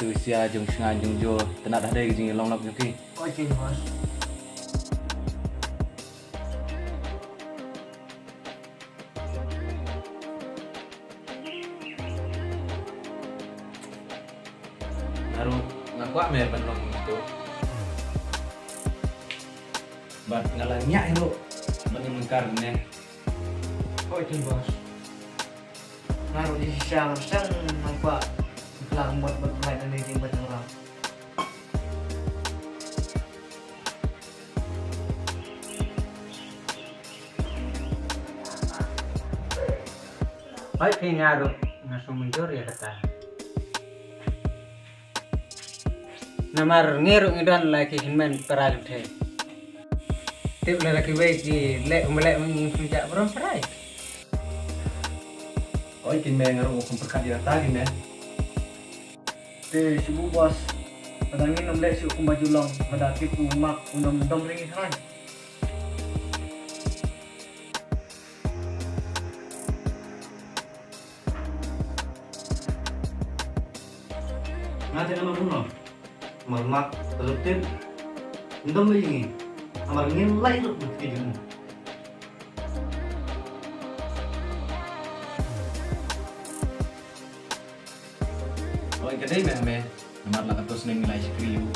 tu sia jung sengan jung jo tenak dah dai jing long lap ki. Kau cing bos. Naru ngaku ame ban long tu. Bat ngalanya ro. Bani mengkar ne. Kau cing bos. Naruh di siang sang nampak kelang buat bermain ini di banyak orang. Baik ini ngaruh langsung muncul ya kata. Namar ngiru ngidan lagi hinman peralim teh. Tip lagi baik di lek menginjak berom perai. Oi kin me ngaru kum perkat dia tadi me. Teh sibu bos. Kadang ini nomlek si hukum baju long. Pada tipu mak undang ringi kan. Ngati nama buno, malmak telutin, undang lagi, amar ngin lain lu bukti jemu. Oi kadai me namar la katos neng nilai skriu.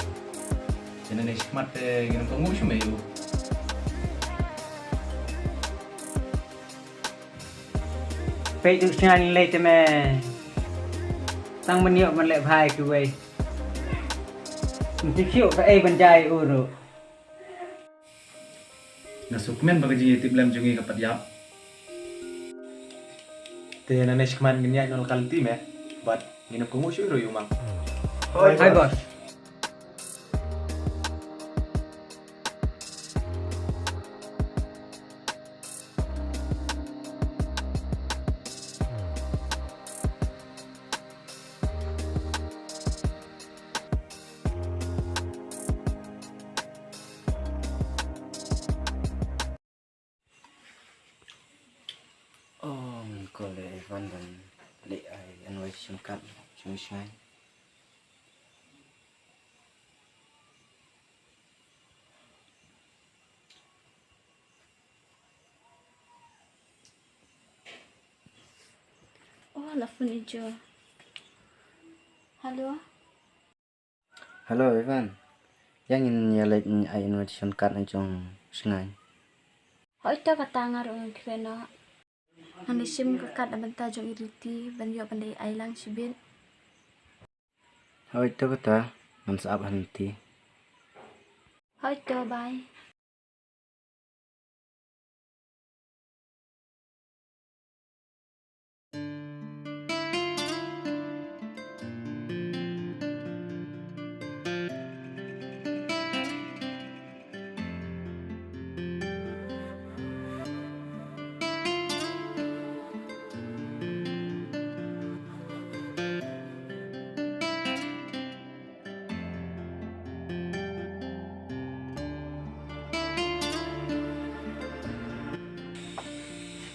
Jana ne smart ngin ko ngu shume yu. Baik tu senang nilai teme. Tăng bên hiệu mình lại vài cái vậy mình chịu cái bên dài uru Nasuk men bagaji tiblam jungi kapat yap. Te na nesh kman gnya nol kalti me. But ngin ko ngu shu ro yu mang. hai bos Còn lại văn bản lệ ai ăn nói chung cặn chung ngay Oh, la furniture. Halo. Halo Ivan, yang ingin nyalek ai ăn nói chung cặn trong ngay Hỏi ta kata ngaruh kena. Hani sim kakat abanta jong iriti ban yo pandai ai lang sibin. Hoi itu kata mansap hanti. Hỏi ta bye.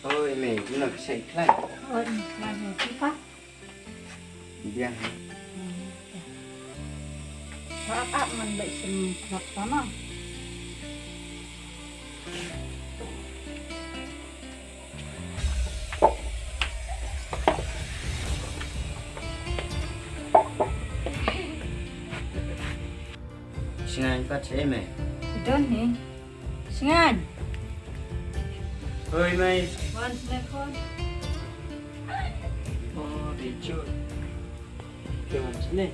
Ôi mày cũng là cái sạch lại. Ôi, mà này chi phát. Điang. Áp mình bị sừng ngập lắm không? Singan phát chế mày. Don ni. Singan. ơi mày Wan sinekon. oh đi chơi kêu mình sini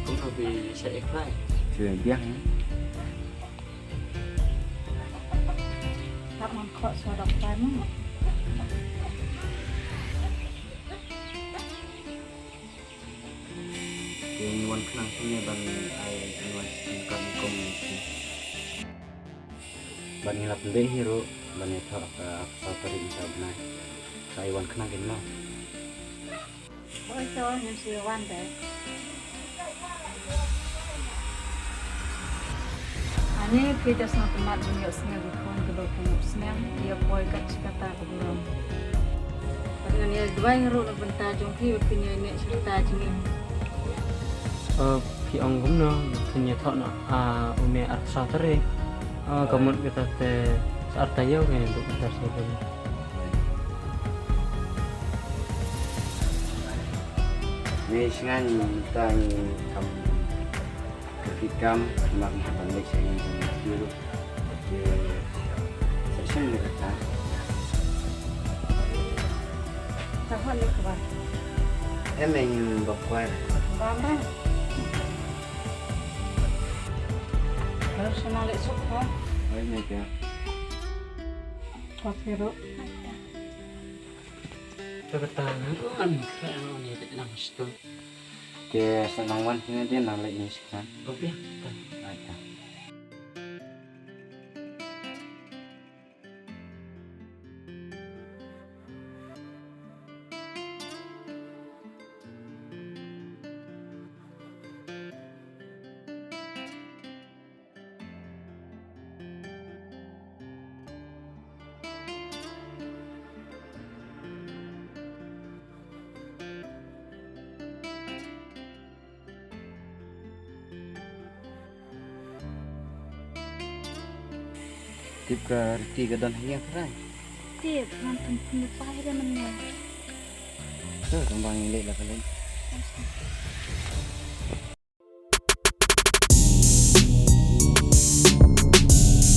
cũng thôi vì sẽ lại Chưa biết. Tak mangkok sorok pamu. Cái nguồn khả năng punya bằng ai nuôi kan komisi. Bani lap le hero bani thọ ka sa parin sa bnai. Sai wan khả năng cái nó. Ôi trời, em siêu quan đấy. Ani kita sana tempat punya senang bukan kalau punya senang dia boy kat kata belum. Dengan dia dua yang ru nak bentar jongki punya ni cerita jadi. Khi ông cũng nó punya thọ nó ume arsa teri kemudian kita saat tayo kayak untuk kita sebut. Ni sengan ta ni kam kefikam mak pandai saya ni dulu. Saya sini kata. Tahun ni kebar. Em ingin berkuat. Bamba. Harus nalik suka. Baik ni ke. Papiro. Kebetulan kan kalau ni tak nak situ. Ke senang wan ni dia nak lagi sengan. Kopi. Ada. Tip ke reti ke dan hanya kerai. Tip nonton punya pai dia mana. Tu kembang ini lah kalian.